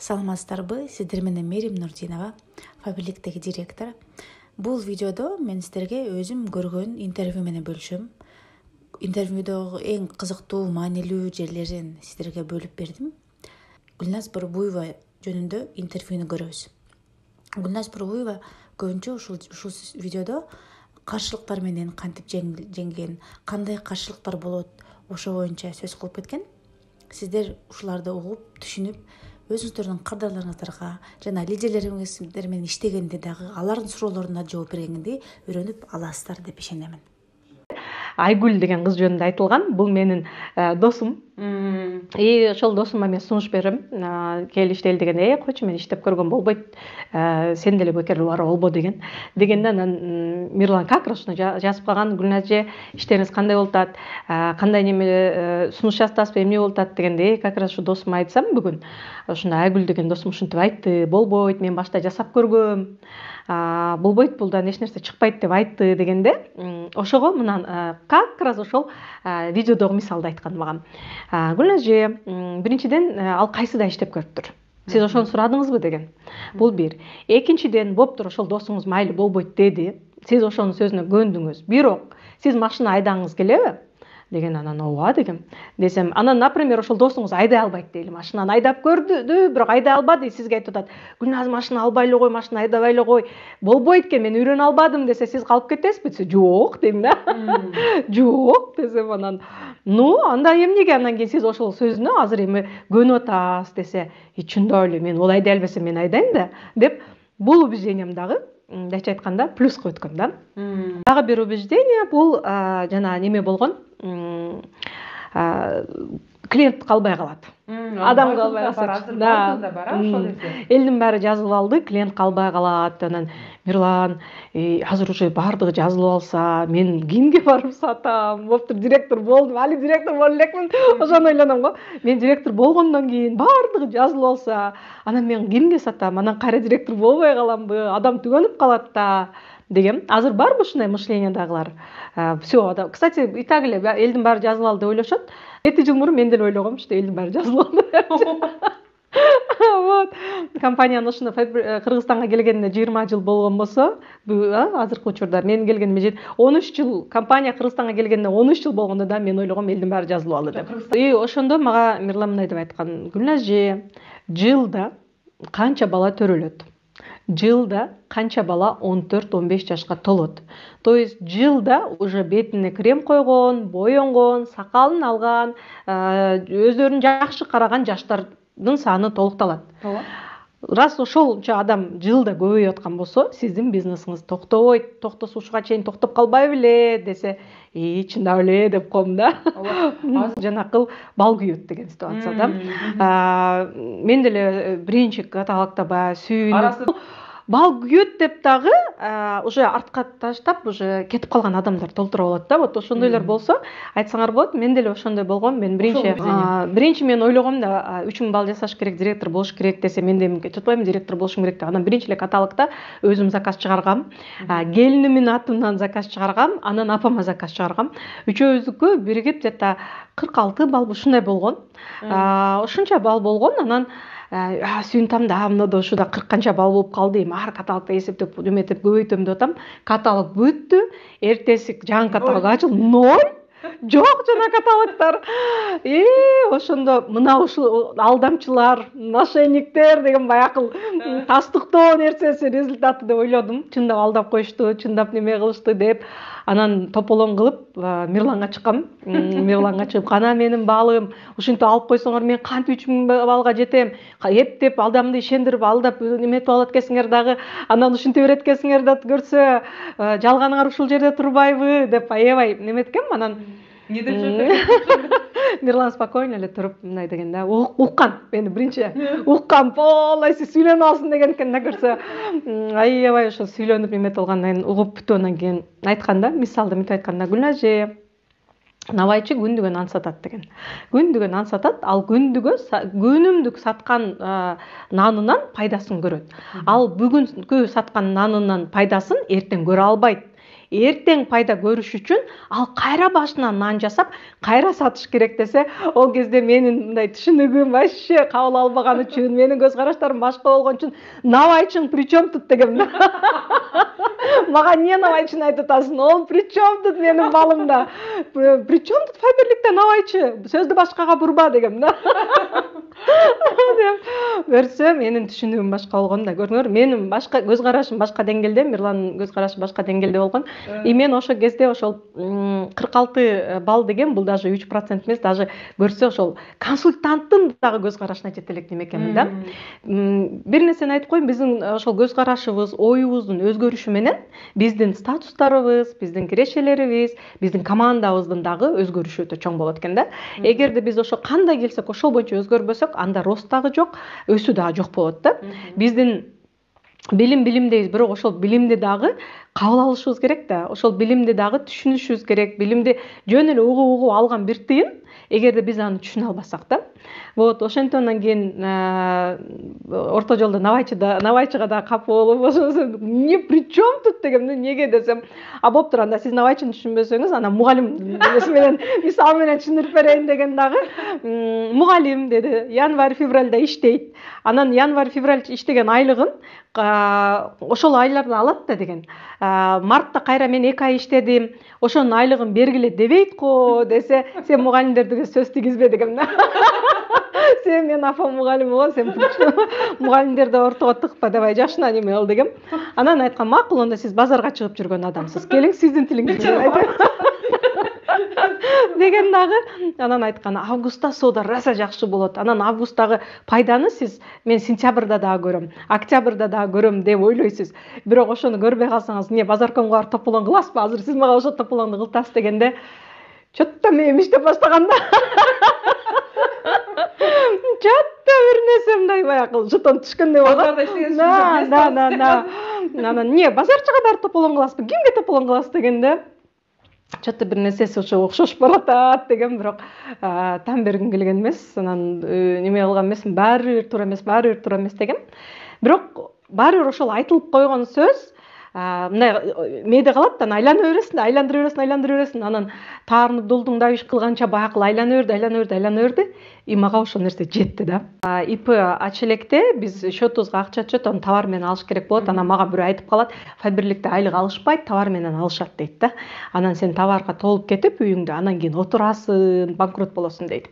Саламатсыздарбы, сиздер менен Мерим Нурдинова, Фабиликтеги директор. Бул видеодо мен сиздерге өзүм көргөн интервью менен бөлүшөм. Интервьюдогу эң кызыктуу, маанилүү жерлерин сиздерге бөлүп бердим. Гүлназ Борбуева жөнүндө интервьюну көрөбүз. Гүлназ Борбуева көбүнчө ушул видеодо каршылыктар менен кантип жеңген, кандай каршылыктар болот, ошо боюнча сөз кылып кеткен. Сиздер ушуларды угуп, түшүнүп, өзүңүздөрдүн кардарларыңыздарга жана лидерлериңиздер менен иштегенде дагы алардын суроолоруна жооп бергенде үйрөнүп аласыздар деп ишенемин. Айгүл деген кыз жөнүндө айтылган. Бул менин досум. Ошол досума мен сунуш берем. Кел иштели деген. Койчу, мен иштеп көргөн болбойт. Сен деле бекер бар болбо деген. Дегенде анан Мирлан как раз жазып калган. Гүлназ эже, иштериңиз кандай болуп атат? Кандай неме сунуш жазасызбы, эмне болуп атат дегенде, как раз ушу досума айтсам бүгүн. Ошондо Айгүл деген досум ушинтип айтты. Болбойт, мен башта жасап көргөм. Болбойт, булдан эч нерсе чыкпайт деп айтты дегенде, ошого мына как раз ошол видеодогу мисалды айткан мага. Гүлназ эже, биринчиден ал кайсыда иштеп көрүптүр? Сиз ошону сурадыңызбы деген. Бул бир. Экинчиден, боптур, ошол досуңуз майли болбойт деди. Сиз ошонун сөзүнө көндүңүз. Бирок сиз машина айдагыңыз келеби? Деген, анан ооба дегем. Десем, анан, например, ошол досуңуз айдай албайт дейли. Машинаны айдап көрдү, бирок айдай албады. Сизге айтып атат: "Гүлназ, машина албай эле кой, машина айдабай эле кой. Болбойт экен, мен үйрөнө албадым" десе, сиз калып кетесизби? Десе, "Жок" дейм да. "Жок" десем, анан, анда эмнеге анан кийин сиз ошол сөзүнө азыр эми көнүп атасыз десе, "Чындап эле, мен ол айдай албасам мен айдайм да" деп, бул убеждением дагы мындайча айтканда плюска өткөн да. Дагы бир убеждение бул жана неме болгон, клиент калбай калат. Адам калбай калат. Элдин баары жазылып алды, клиент калбай калат. Анан Мирлан, азыр уже баардыгы жазылып алса, мен кимге барып сатам? Боптур, директор болдум, али директор боло элекмин. Ошону ойлоном го. Мен директор болгондон кийин баардыгы жазылып алса, анан мен кимге сатам? Анан кайра директор болбой каламбы? Адам түгөнүп калат да дегем. Азыр барбы ушундай мышлениедагылар? Всё, кстати, и так эле элдин баары жазылып алды деп ойлошот. 7 жыл мурун мен деле ойлогом, что элдин баары жазылып алды. Вот. Компаниянын ушуна Кыргызстанга келгенине 20 жыл болгон болсо, азыркы учурда мен келгениме 13 жыл, компания Кыргызстанга келгенине 13 жыл болгондо да мен ойлогом элдин баары жазылып алды деп. И ошондо мага Мирлан мындай деп айткан: "Гүлназ эже, жылда канча бала төрөлөт? Жылда канча бала 14-15 жашка толот? То есть жылда уже бетине крем койгон, боенгон, сакалын алган, өздөрүн жакшы караган жаштардын саны толукталат. Раз ошолчо адам жылда көбөйүп аткан болсо, сиздин бизнесиңиз токтобойт. Токтосушка чейин токтоп калбай беле" десе, чындап эле деп коем да. Жанакыл бал күйөт деген ситуация да. Мен деле биринчи каталогда баягы сүйүнүп бал күйөт деп дагы уже артка таштап, уже кетип калган адамдар толтура болот да. Вот ошондойлор болсо, айтсаңар болот. Мен деле ошондой болгом. Мен биринчи мен ойлогом да, 3000 бал жасаш керек, директор болуш керек десе, мен де tutпайм, директор болушум керек деп. Анан биринчи эле каталогда өзүм заказ чыгаргам. Келинимдин атынан заказ чыгаргам, анан апама заказ чыгаргам. Үчөөбүздүкү биригип где-то 46 бал ушундай болгон. Ошончо бал болгон. Анан сүйүнтам да, мынада ушуда 40 канча бал болуп калды. Эми ар каталогда эсептеп, эметип көбөйтөм деп атам. Каталог бүттү. Эртеси жаңы каталог ачылды. 0. Жок жана каталогдор. Ошондо мына ушул алдамчылар, мошенниктер деген баякыл тастыктоо нерсеси результаты деп ойлодум. Чындап алдап коюшту, чындап неме кылышты деп. Анан тополоң кылып Мирланга чыккам. Мирланга чыгып, "Кана менин балым, ушинтип алып койсоңор мен кантип 3000 балга жетем? Эптеп адамды ишендирип алдап неметип алат экенсиңер дагы, анан ушинте берет экенсиңер да көрсө, жалганыңар ушул жерде турбайбы?" деп аябай неметкем. Анан Мирлан спокойно эле туруп мындай деген да, уккан, мени биринчи уккан, полностью сүйлөнүп алсын деген экен да көрсө. Аябай ошо сүйлөнүп неметип алгандан кийин угуп бүтүп анан кийин айткан да, мисалды мынтип айткан да: "Гүлназ эже, набайчы күндүгө нан сатат" деген. Күндүгө нан сатат, ал күнүмдүк саткан нанынан пайдасын көрөт. Ал бүгүнкү саткан нанынан пайдасын эртең көрө албайт. эртең пайда көрүш үчүн ал кайра башынан нан жасап кайра сатыш керек десе, ол кезде менин мындай түшүнүгүм вообще кабыл албаган үчүн, менин көз караштарым башка болгон үчүн навайчың причем тут дегем да. Мага эмне навайчыны айтып атасың? Ол причем тут менин балымда. Причем тут Фаберликте навайчы? Сөздү башкага бурба дегем да. Көрсө менин түшүнүгүм башка болгон да. Көрдүңөр, менин башка көз карашым башка деңгээлде, Мирландын көз карашы башка деңгээлде болгон. И мен ошол кезде ошол 46 балл деген, бул даже 3% эмес, даже көрсө ошол консультанттын дагы көз карашына жете элек демекенмин да. Бир нерсени айтып коеюн, биздин ошол көз карашыбыз, оюбуздун өзгөрүшү менен биздин статустарыбыз, биздин кирешелерибиз, биздин командабыздын дагы өзгөрүшү өтө чоң болот экен да. Эгерде биз ошо кандай келсек, ошол боюнча өзгөрбөсөк, анда рост дагы жок, өсүү дагы жок болот да. Биздин билимдейбиз, бирок ошол билимди дагы кабыл алышыбыз керек да. Ошол билимди дагы түшүнүшүбүз керек. Билимди жөн эле угуп алган бир тыйын, эгерде биз аны түшүнө албасак да. Вот, ошентип кийин орто жолдо навайчыга да капы болуп, ошону не причем тут дегем, неге десем, а болуптур, анда сиз навайчыны түшүнбөсөңүз, ана мугалим менен мисал менен түшүндүрүп берейин деген дагы. Мугалим деди, январь-февралда иштейт. Анан январь-февраль иштеген айлыгын ошол айлардан алат да деген. Мартта кайра мен 2 ай иштедим, ошонун айлыгын бергиле дебейт го десе, сен мугалимдерге сөз тийгизбе дегем да. Сен мен апам мугалим болгон, сен мугалимдерди ортого тыкпа дебай жашына неме кыл дегем. Анан айткан, макул, онда сиз базарга чыгып жүргөн адамсыз. Келиң сиздин тилиңизди айтайын деген дагы. Анан айткан, августта соода раса жакшы болот. Анан августтагы пайданы сиз мен сентябрда дагы көрөм, октябрда дагы көрөм деп ойлойсуз. Бирок ошону көрбөй калсаңыз, эмне базаркомго барып тополоң кыласызбы? Азыр сиз мага ошо тополоңду кылтасыз дегенде, чотто мен иштеп баштаган да. Чатта бир нерсе мындай баягы жетон түшкөндөй болду. Базарда иштегенсиз. Да. Анан эмне базарчыга барып тополоң кыласызбы? Кимге тополоң кыласыз дегенде, чатта бир нерсеси ошо окшош баратат деген, бирок там бергим келген эмес. Анан неме кылган эмесмин, баары бир туура эмес деген. Бирок баары бир ошол айтылып койгон сөз мындай мээде калат да, айландыра бересиң, анан таарынып дулдуңда иш кылганча баягы айлана берди. И мага ошол нерсе жетти да. ИП ача электе биз счетубузга акча түшөт, аны товар менен алыш керек болот. Анан мага бирөө айтып калат, Фаберликте айлык алышпайт, товар менен алышат дейт да. Анан сен товарга толуп кетип үйүңдө, анан кийин отурасың, банкрот болосуң дейт.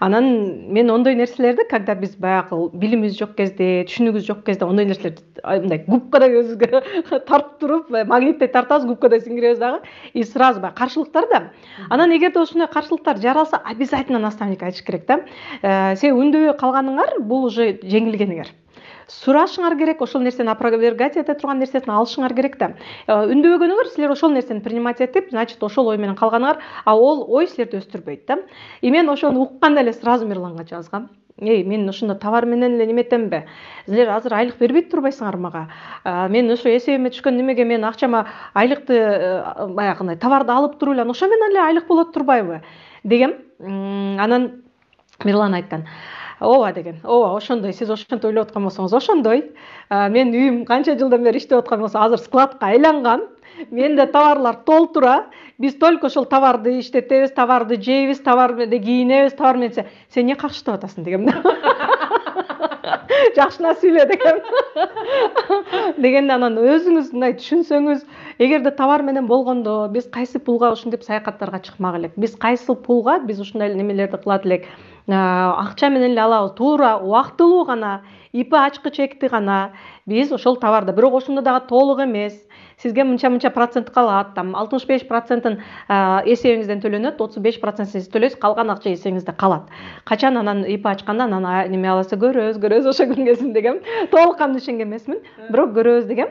Анан мен ондой нерселерди, когда биз баягы билимибиз жок кезде, түшүнүгүбүз жок кезде, ондой нерселерди мындай губкадай өзүбүзгө тартып туруп, магниттей тартабыз, губкадай сиңиребиз дагы, и сразу баягы каршылыктар да. Анан эгерде ошондой каршылыктар жаралса, обязательно наставник айтыш керек да. Сен үндөбөй калганыңар, бул уже жеңилгениңер. Сурашыңар керек, ошол нерсени опровергать эте турган нерсесин алышыңар керек да. Үндөбөгөнүңөр, силер ошол нерсени принимать этип, значит, ошол ой менен калганыңар, а ол ой силерди өстүрбөйт да. И мен ошону укканда эле сразу Мирланга жазгам. Мен ошондо товар менен эле неметемби? Силер азыр айлык бербей турбайсыңар мага. Мен ошо эсебиме түшкөн немеге мен акчама айлыкты баягындай товарды алып туруп эле, ошо менен эле айлык болот турбайбы дегем. Анан Мирлан айткан, ооба деген, ооба ошондой, сиз ошентип ойлоп аткан болсоңуз ошондой. Мен үйүм канча жылдан бери иштеп аткан болсо, азыр складка айланган. Менде товарлар толтура. Биз только ошол товарды иштетебиз, товарды жейбиз, товарды кийинебиз, товар менен сен эмне какшытып атасың дегем. Жакшына сүйлө дегем. Дегенде анан өзүңүз мындай түшүнсөңүз, эгерде товар менен болгондо биз кайсы пулга ушинтип саякаттарга чыкмак элек. Биз кайсы пулга биз ушундай немелерди кылат элек. Акча менен эле алабыз, туура убактылуу гана, ИП ачкы чекти гана биз ошол товарда, бирок ошондо дагы толук эмес. Сизге мынча процент калат, там 65%-ын эсебиңизден төлөнөт, 35% сиз төлөйсүз, калган акча эсебиңизде калат. Качан анан ИП ачканда анан неме аласы көрөбүз ошо күнгөсүн дегем. Толук кандуу ишенген эмесмин, бирок көрөбүз дегем.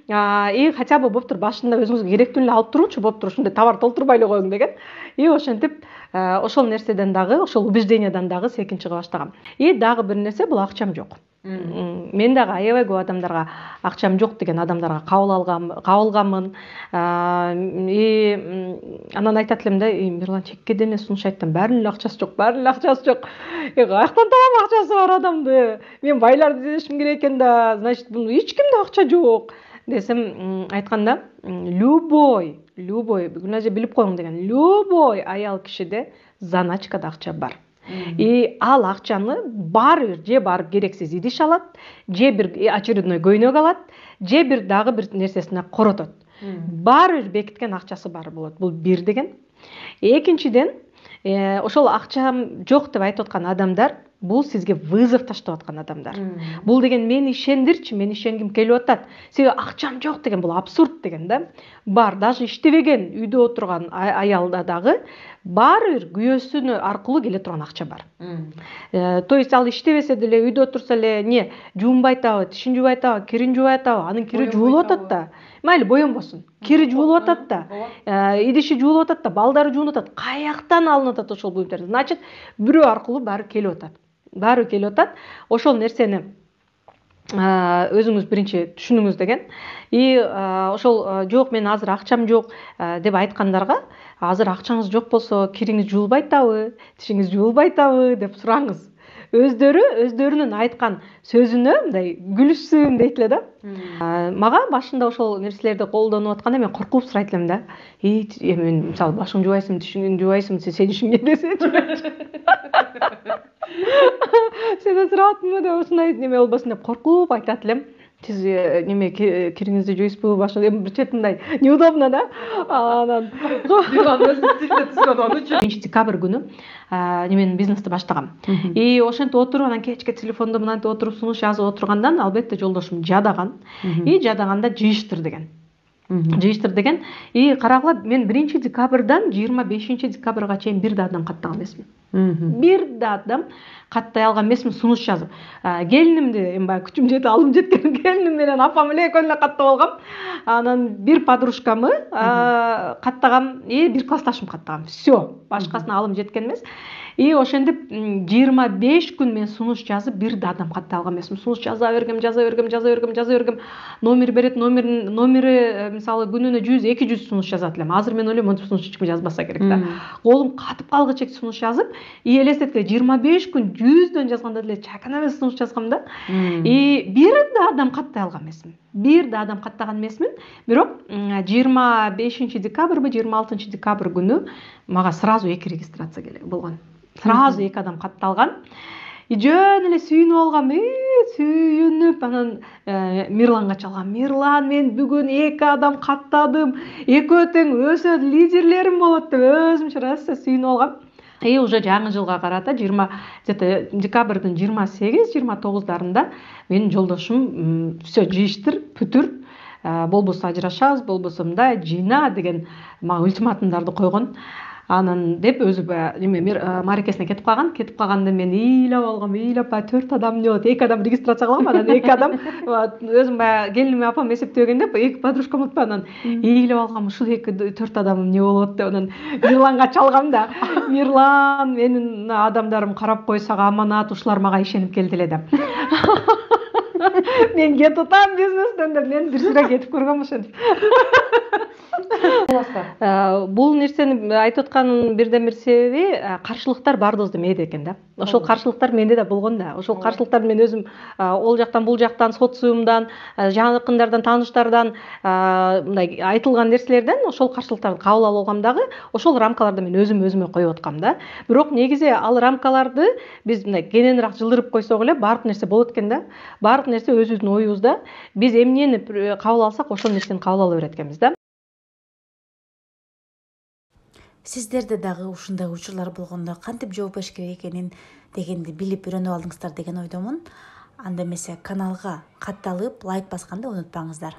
И хотя бы болуптур, башында өзүңүзгө керектүүнү эле алып туруучу болуптур, ушундай товар толтурбай эле коюң деген. И ошентип ошол нерседен дагы, ошол убеждениядан дагы секин чыга баштагам. И дагы бир нерсе, бул акчам жок. Мен дагы аябай көп адамдарга акчам жок деген адамдарга кабылганмын. И анан айтат элем да, Мирлан чекке дене сунуш айттым, баарынын эле акчасы жок. Каяктан табам акчасы бар адамды? Мен байларды издешим керек экен да, значит, эч кимде акча жок десем айтканда любой Гүлназия билип коюң деген любой аял кишиде заначкада акча бар. И ал акчаны баары бир же барып керексиз идиш алат, же бир очередной көйнөк алат, же бир дагы бир нерсесине коротот. Баары бир бекиткен акчасы бар болот. Бул бир деген. Экинчиден, ошол акчам жок деп айтып аткан адамдар, бул сизге вызов таштап аткан адамдар. Бул деген мени ишендирчи, мен ишенгим келип атат. Себеби акчам жок деген бул абсурд деген да. Бар, даже иштебеген үйдө отурган аялда дагы баары бир күйөөсүнө аркылуу келе турган акча бар. То есть ал иштебесе деле, үйдө отурса эле, не жуунбай атабы, тишин жуубай атабы, кирин жуубай атабы, анын кири жуулуп атат да. Майли боенбосун. Кири жуулуп атат да. Идиши жуулуп атат да, балдары жуунуп атат. Каяктан алынып атат ошол буюмдар? Значит, бирөө аркылуу баары келип атат. Баары келип атат. Ошол нерсени өзүңүз биринчи түшүнүңүз деген. И ошол жок, мен азыр акчам жок деп айткандарга, азыр акчаңыз жок болсо, кириңиз жуулбай атабы, тишиңиз жуулбай атабы деп сураңыз. Өздөрүнүн айткан сөзүнө мындай күлүшсүн дейт эле да. Мага башында ошол нерселерди колдонуп атканда мен коркуп сурайт элем да. Мен мисалы башыңды жубайсың, тишиңди жубайсың, сен ишиңе десечи. Сен сураттыңбы деп ушундай неме болбосун деп коркуп айтат элем. Сиз неме кириңизди жуйсузбу, башыңызды бир чет мындай неудобно да. Анан 1 декабрь күнү немен бизнести баштагам. И ошентип отуруп, анан кечке телефондо мынантип отуруп сунуш жазып отургандан албетте жолдошум жадаган. И жадаганда жыйыштыр деген. И карагыла, мен 1 декабрдан 25 декабрга чейин бир да адам каттаган эмесмин. Бир да адам каттай алган эмесмин сунуш жазып. Келинимди, эми баягы күчүм жетип алым жеткен келиним менен апам эле экөөнү каттап алгам. Анан бир подружкамы каттагам, бир классташым каттагам. Всё, башкасына алым жеткен эмес. И ошентип 25 күн мен сунуш жазып бир да адам каттай алган эмесмин. Сунуш жаза бергем. Номер берет, номери мисалы күнүнө 100-200 сунуш жазат элем. Азыр мен ойлойм, монтип сунуш ичим жазбаса керек да. Колум катып калгыча сунуш жазып, и элестеткиле 25 күн 100дөн жазганда деле чакана эмес сунуш жазгам да. И бир да адам каттай алган эмесмин. Бир да адам каттаган эмесмин. Бирок 25 декабрбы, 26 декабрь күнү мага сразу 2 регистрация болгон. Сразу 2 адам катталган. И жөн эле сүйүнүп алгам, сүйүнүп, анан Мирланга чалгам. Мирлан, мен бүгүн 2 адам каттадым. Экөө тең өсөт, лидерлерим болот деп өзүмчө раса сүйүнүп алгам. И уже жаңы жылга карата декабрдын 28-29дарында менин жолдошум всё жыйыштыр, бүтүр, болбосо ажырашабыз, болбосо мындай жыйна деген мага ультиматумдарды койгон. Анан деп өзү мааракесине кетип калганда мен ыйлап алгам, 4 адам эмне болот, 2 адам регистрация кылгам, анан 2 адам өзүм баягы келиним апам эсептебегенде 2 подружкам отпу, анан ыйлап алгам, ушул 4 адам эмне болот деп, анан Мирланга чалгам да. Мирлан, менин адамдарым карап койсо аманат, ушулар мага ишенип келди эле деп. Мен кетип атам бизнестен деп, мен бир сыра кетип көргөм ошентип. Бул нерсени айтып атканын бирден бир себеби каршылыктар бардыгыбызда мээде экен да. Ошол каршылыктар менде да болгон да. Ошол каршылыктарды мен өзүм ол жактан бул жактан, социумдан, жакындардан, тааныштардан мындай айтылган нерселерден ошол каршылыктарды кабыл алып алгам дагы, ошол рамкаларды мен өзүмө коюп аткам да. Бирок негизи ал рамкаларды биз мындай кененирээк жылдырып койсок эле баардык нерсе болот экен да. Баардык нерсе өзүбүздүн оюбузда. Биз эмнени кабыл алсак, ошол нерсени кабыл ала берет экенбиз да. Сиздерде дагы ушундай учурлар болгондо кантип жооп бериш керек экенин дегенди билип үйрөнүп алдыңыздар деген ойдомун. Анда эмесе каналга катталып, лайк басканды унутпаңыздар.